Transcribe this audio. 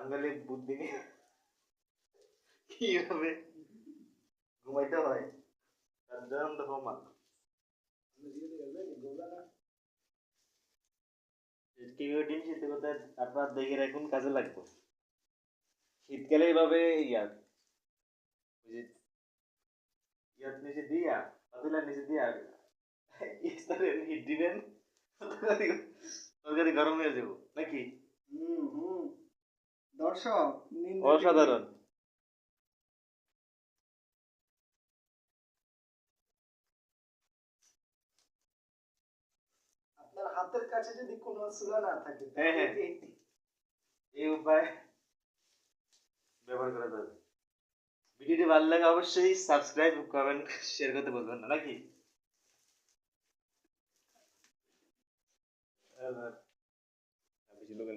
বাঙালি বুদ্ধি নিয়ে কিভাবে ঘুমাইতে হয় তার জ্বলন্ত প্রমাণ। কিভাবে ডিম সিদ্ধ করতে হয় আপনার দেখে রাখুন, কাজে লাগবে। শীতকালে এইভাবে ওই যে ইয়ার নিচে দিয়া, পাতিলার নিচে দিয়া স্তরের হিট দিবেন, তরকারি গরম হয়ে যাবো নাকি। হুম হুম দর্শক অসাধারণ। আপনার হাতের কাছে যদি কোনো চুলা না থাকে হ্যাঁ হ্যাঁ, এই উপায় ব্যবহার করা যাবে। ভিডিওটি ভালো লাগে অবশ্যই সাবস্ক্রাইব, কমেন্ট, শেয়ার করতে বলবেন না নাকি। বেশি লোক